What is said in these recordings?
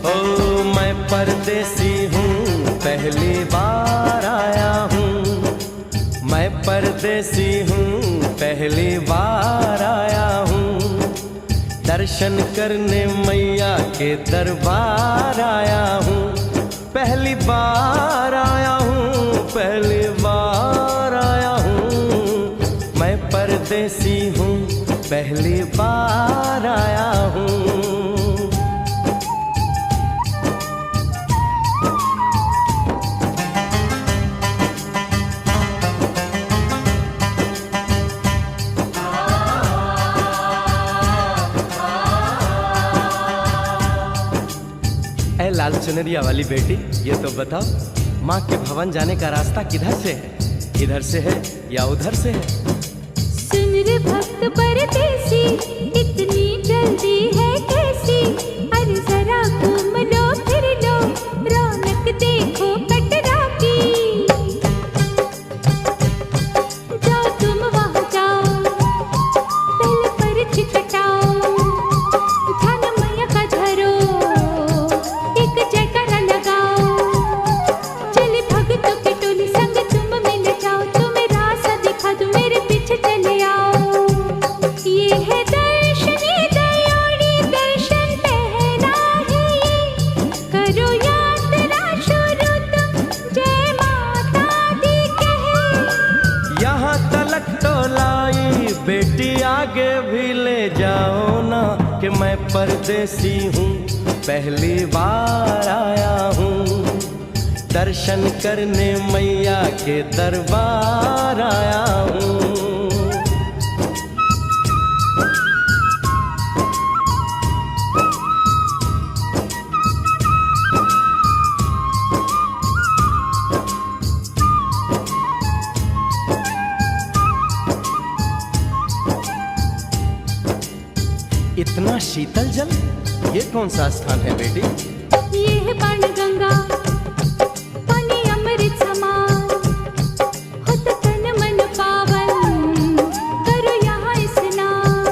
ओ मैं परदेसी हूँ, पहली बार आया हूँ। मैं परदेसी हूँ, पहली बार आया हूँ। दर्शन करने मैया के दरबार आया हूँ। पहली बार आया हूँ, पहली बार आया हूँ। मैं परदेसी हूँ, पहली बार आया हूँ। लाल चुनरिया वाली बेटी, ये तो बताओ, माँ के भवन जाने का रास्ता किधर से है? इधर से है या उधर से है? सुन रे भक्त परदेसी, इतनी जल्दी है कैसी? अरे जरा घूम लो फिर लो, रौनक देखो कटरा की। जाओ तुम वहाँ जाओ, पहले पर्ची कटाओ, ध्यान मैया का धरो, एक जयकारा लगाओ। चले भक्तों की टोली संग तुम मिल जाओ, तुम्हें रास्ता दिखा दूं, मेरे पीछे चले आओ। ये है दर्शनी दयोड़ी, दर्शन पहला है ये, करो यात्रा शुरू तुम, जय माता दी कहे। यहाँ तलक तो लाई बेटी, आगे भी ले जाओ ना, कि मैं परदेसी हूँ, पहली बार आया हूँ। दर्शन करने मैया के दरबार आया हूँ। इतना शीतल जल, ये कौन सा स्थान है बेटी? ये है बाण गंगा, पानी अमृत समान, होत तन मन पावन, करो यहाँ स्नान।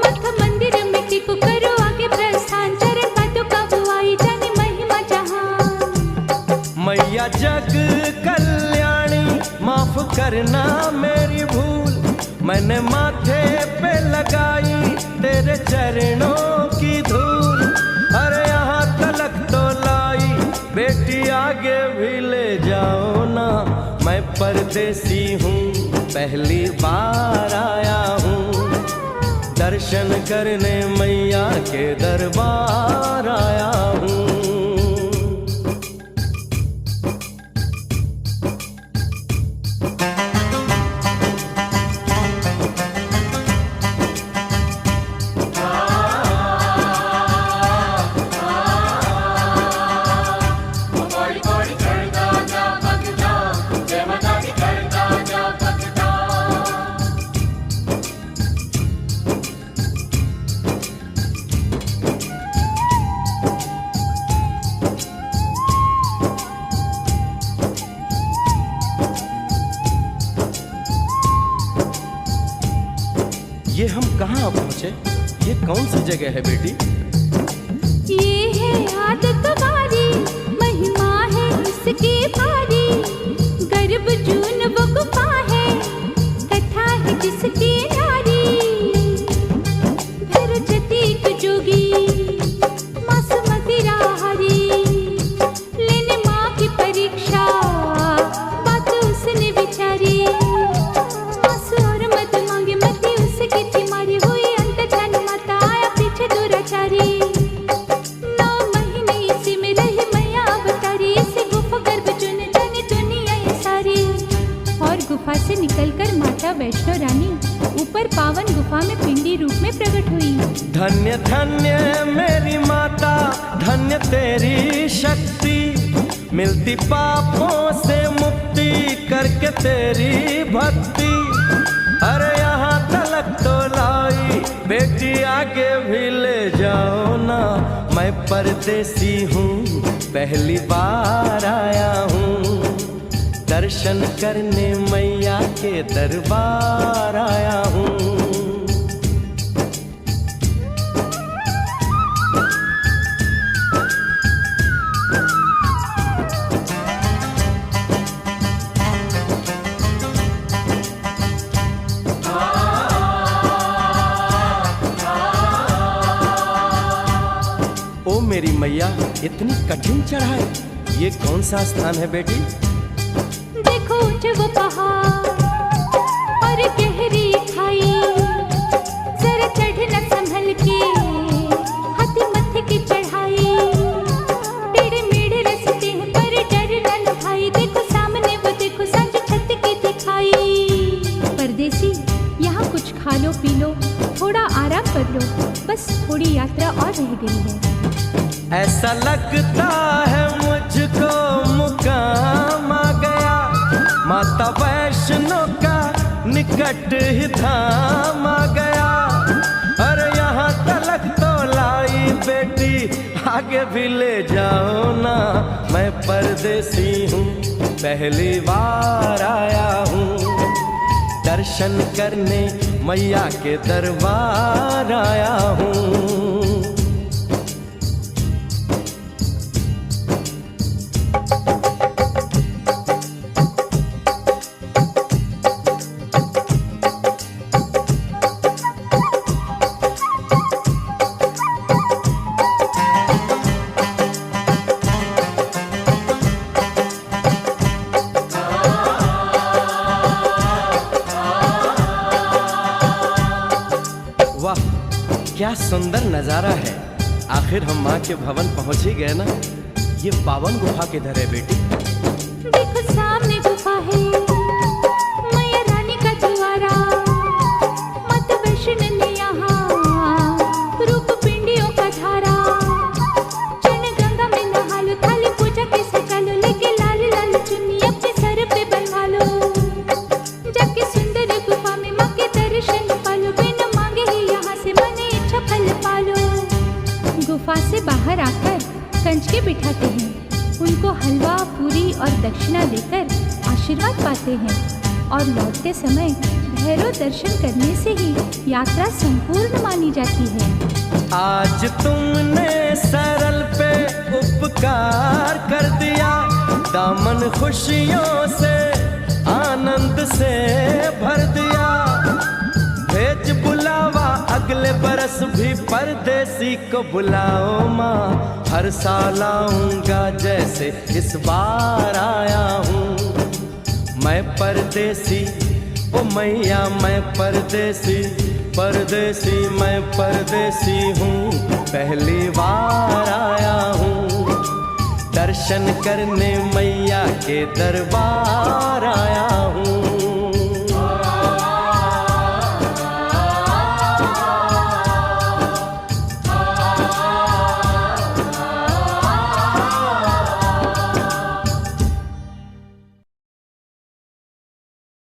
मठ मंदिर में टिको, करो आगे प्रस्थान, चरण पादुका बुआई, जाने महिमा जहान। मैया जग कल्याणी, माफ करना मेरी भूल, मैंने माथे पे लगाई तेरे चरणों की धूल। अरे यहाँ तलक तो लाई बेटी, आगे भी ले जाओ ना, मैं परदेसी हूँ, पहली बार आया हूँ। दर्शन करने मैया के दरबार आया हूँ। ये हम कहाँ पहुँचे? ये कौन सी जगह है बेटी? ये है आदत बारी, महिमा है इसकी भारी, गर्भ जून वो गुफा है, कथा है जिसकी नारी। भैरव जतीक जोगी, मासूमती राहरी, लेने माँ की परीक्षा, बात उसने विचारी। आंसू और मत मांगे, मती उसकी थी मारी, हुई अंत जान माता, आया पीछे दुराचारी। 9 महीने इसी में रही मैया अवतारी, इसी गुफा गर्भ चुन जानी दुनिया ये सारी। और गुफा से निकलकर माता वैष्णो रानी ऊपर पावन गुफा में पिंडी रूप में प्रकट हुई। धन्य धन्य मेरी माता, धन्य तेरी शक्ति, मिलती पापों से मुक्ति करके तेरी भक्ति। अरे यहाँ तलक तो लाई बेटी, आगे भी ले जाओ ना, मैं परदेसी हूँ, पहली बार आया हूँ। दर्शन करने मैया के दरबार आया हूँ। ओ मेरी मैया, इतनी कठिन चढ़ाई, ये कौन सा स्थान है बेटी? देखो ऊंचे वो पहाड़ और गहरी खाई, जरा चढ़ना संभल के, हाथी मत्थे की चढ़ाई, टेढ़े मेढ़े रास्ते हैं पर डरना न भाई, देखो सामने वो देखो सांझ छत की दिखाई। परदेसी यहाँ कुछ खा लो पी लो, थोड़ा आराम कर लो, बस थोड़ी यात्रा और रह गई है। ऐसा लगता है मुझको मुकाम आ गया, माता वैष्णो का निकट ही धाम आ गया। अरे यहाँ तलक तो लाई बेटी, आगे भी ले जाओ ना, मैं परदेसी हूँ, पहली बार आया हूँ। दर्शन करने मैया के दरबार आया हूँ। वाह, क्या सुंदर नजारा है। आखिर हम माँ के भवन पहुंच ही गए ना। ये पावन गुफा किधर है बेटी? देखो सामने गुफा है, मैया रानी का द्वारा, माता वैष्णो ने यहाँ रूप पिंडियों का धारा। चरण गंगा में नहा लो, थाली पूजा के सजा लो, लेके लाल लाल चुन्नी अपने सर पे बनवा लो, जाके सुंदर गुफा में माँ के दर्शन पालो, बिना मांगे ही यहाँ से मन इच्छा फल पालो। गुफा से बाहर आकर कंच के बिठाते हैं, उनको हलवा पूरी और दक्षिणा देकर आशीर्वाद पाते हैं, और लौटते समय भैरव दर्शन करने से ही यात्रा संपूर्ण मानी जाती है। आज तुमने सरल पे उपकार कर दिया, दामन खुशियों से आनंद से भर दिया। भेज बुलावा अगले बरस भी परदेसी को बुलाओ माँ, हर साल आऊंगा जैसे इस बार आया हूँ। मैं परदेसी, ओ मैया मैं परदेसी, परदेसी मैं परदेसी हूँ, पहली बार आया हूँ। दर्शन करने मैया के दरबार आया